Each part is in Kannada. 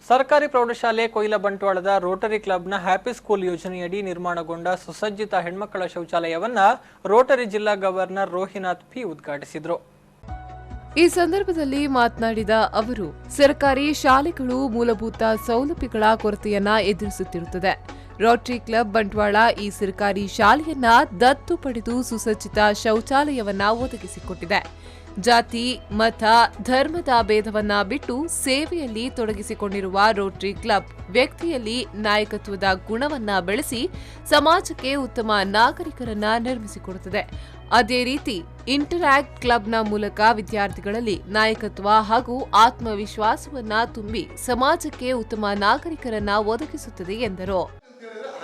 ಸರ್ಕಾರಿ ಪ್ರೌಢಶಾಲೆ ಕೊಯಿಲಬಂಟ್ವಾಳದ ರೋಟರಿ ಕ್ಲಬ್ನ ಹ್ಯಾಪಿ ಸ್ಕೂಲ್ ಯೋಜನೆಯಡಿ ನಿರ್ಮಾಣಗೊಂಡ ಸುಸಜ್ಜಿತ ಹೆಣ್ಮಕ್ಕಳ ಶೌಚಾಲಯವನ್ನ ರೋಟರಿ ಜಿಲ್ಲಾ ಗವರ್ನರ್ ರೋಹಿನಾಥ್ ಪಿ ಉದ್ಘಾಟಿಸಿದರು. ಈ ಸಂದರ್ಭದಲ್ಲಿ ಮಾತನಾಡಿದ ಅವರು, ಸರ್ಕಾರಿ ಶಾಲೆಗಳು ಮೂಲಭೂತ ಸೌಲಭ್ಯಗಳ ಕೊರತೆಯನ್ನ ಎದುರಿಸುತ್ತಿರುತ್ತದೆ. ರೋಟರಿ ಕ್ಲಬ್ ಬಂಟ್ವಾಳ ಈ ಸರ್ಕಾರಿ ಶಾಲೆಯನ್ನ ದತ್ತು ಪಡೆದು ಸುಸಜ್ಜಿತ ಶೌಚಾಲಯವನ್ನ ಒದಗಿಸಿಕೊಟ್ಟಿದೆ. ಜಾತಿ, ಮತ, ಧರ್ಮದ ಭೇದವನ್ನ ಬಿಟ್ಟು ಸೇವೆಯಲ್ಲಿ ತೊಡಗಿಸಿಕೊಂಡಿರುವ ರೋಟರಿ ಕ್ಲಬ್ ವ್ಯಕ್ತಿಯಲ್ಲಿ ನಾಯಕತ್ವದ ಗುಣವನ್ನ ಬೆಳೆಸಿ ಸಮಾಜಕ್ಕೆ ಉತ್ತಮ ನಾಗರಿಕರನ್ನ ನಿರ್ಮಿಸಿಕೊಡುತ್ತದೆ. ಅದೇ ರೀತಿ ಇಂಟರಾಕ್ಟ್ ಕ್ಲಬ್ನ ಮೂಲಕ ವಿದ್ಯಾರ್ಥಿಗಳಲ್ಲಿ ನಾಯಕತ್ವ ಹಾಗೂ ಆತ್ಮವಿಶ್ವಾಸವನ್ನ ತುಂಬಿ ಸಮಾಜಕ್ಕೆ ಉತ್ತಮ ನಾಗರಿಕರನ್ನ ಒದಗಿಸುತ್ತದೆ ಎಂದರು.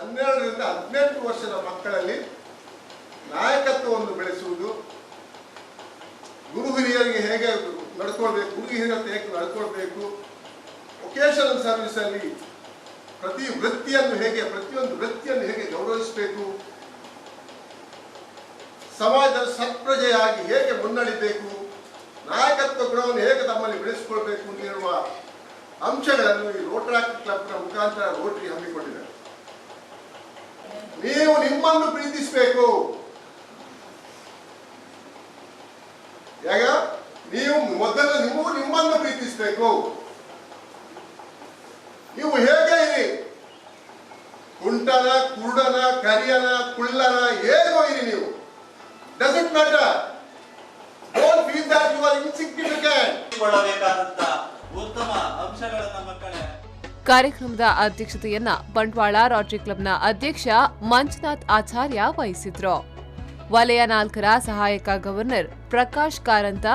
12 ರಿಂದ 18 ವರ್ಷದ ಮಕ್ಕಳಲ್ಲಿ ನಾಯಕತ್ವವನ್ನು ಬೆಳೆಸುವುದು, ಗುರು ಹಿರಿಯರಿಗೆ ಹೇಗೆ ನಡ್ಕೊಳ್ಬೇಕು, ಗುರು ಹಿರಿಯರ ಹೇಗೆ ನಡ್ಕೊಳ್ಬೇಕು, ವೊಕೇಶನಲ್ ಸರ್ವಿಸ್ ಅಲ್ಲಿ ಪ್ರತಿಯೊಂದು ವೃತ್ತಿಯನ್ನು ಹೇಗೆ ಗೌರವಿಸಬೇಕು, ಸಮಾಜದ ಸತ್ಪ್ರಜೆಯಾಗಿ ಹೇಗೆ ಮುನ್ನಡೆಯಬೇಕು, ನಾಯಕತ್ವ ಗುಣವನ್ನು ಹೇಗೆ ತಮ್ಮಲ್ಲಿ ಬೆಳೆಸಿಕೊಳ್ಬೇಕು ಅಂತಿರುವ ಅಂಶಗಳನ್ನು ಈ ರೋಟರಿ ಕ್ಲಬ್ನ ಮುಖಾಂತರ ರೋಟರಿ ಹಮ್ಮಿಕೊಂಡಿದೆ. ನೀವು ನಿಮ್ಮನ್ನು ಪ್ರೀತಿಸಬೇಕು. ನೀವು ಮೊದಲು ನಿಮ್ಮನ್ನು ಪ್ರೀತಿಸಬೇಕು. ನೀವು ಹೇಗೆ ಇರಿ, ಕುಂಟನ, ಕುರುಡನ, ಕರಿಯನ, ಕುಳ್ಳನ, ಹೇಗೋ ಇರಿ, ನೀವು doesn't matter. Don't feel that you are insignificant. ಉತ್ತಮ ಅಂಶಗಳನ್ನು ಮಕ್ಕಳೇ. ಕಾರ್ಯಕ್ರಮದ ಅಧ್ಯಕ್ಷತೆಯನ್ನ ಬಂಟ್ವಾಳ ರೋಟರಿ ಕ್ಲಬ್ನ ಅಧ್ಯಕ್ಷ ಮಂಜುನಾಥ್ ಆಚಾರ್ಯ ವಹಿಸಿದ್ರು. ವಲಯ 4ರ ಸಹಾಯಕ ಗವರ್ನರ್ ಪ್ರಕಾಶ್ ಕಾರಂತ,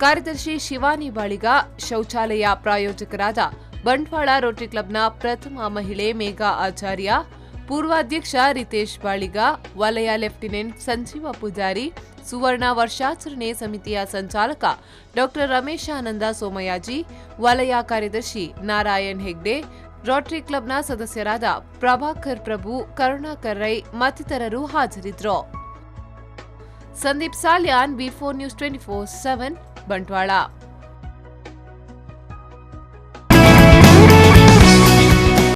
ಕಾರ್ಯದರ್ಶಿ ಶಿವಾನಿ ಬಾಳಿಗ, ಶೌಚಾಲಯ ಪ್ರಾಯೋಜಕರಾದ ಬಂಟ್ವಾಳ ರೋಟರಿ ಕ್ಲಬ್ನ ಪ್ರಥಮ ಮಹಿಳೆ ಮೇಘಾ ಆಚಾರ್ಯ, ಪೂರ್ವಾಧ್ಯಕ್ಷ ರಿತೇಶ್ ಬಾಳಿಗ, ವಲಯ ಲೆಫ್ಟಿನೆಂಟ್ ಸಂಜೀವ ಪೂಜಾರಿ, ಸುವರ್ಣ ವರ್ಷಾಚರಣೆ ಸಮಿತಿಯ ಸಂಚಾಲಕ ಡಾ ರಮೇಶಾನಂದ ಸೋಮಯಾಜಿ, ವಲಯ ಕಾರ್ಯದರ್ಶಿ ನಾರಾಯಣ್ ಹೆಗ್ಡೆ, ರೋಟರಿ ಕ್ಲಬ್ನ ಸದಸ್ಯರಾದ ಪ್ರಭಾಕರ್ ಪ್ರಭು, ಕರುಣಾಕರ್ ರೈ ಮತ್ತಿತರರು ಹಾಜರಿದ್ದರು. Sandeep Salian, B4 News 24/7 Bantwal.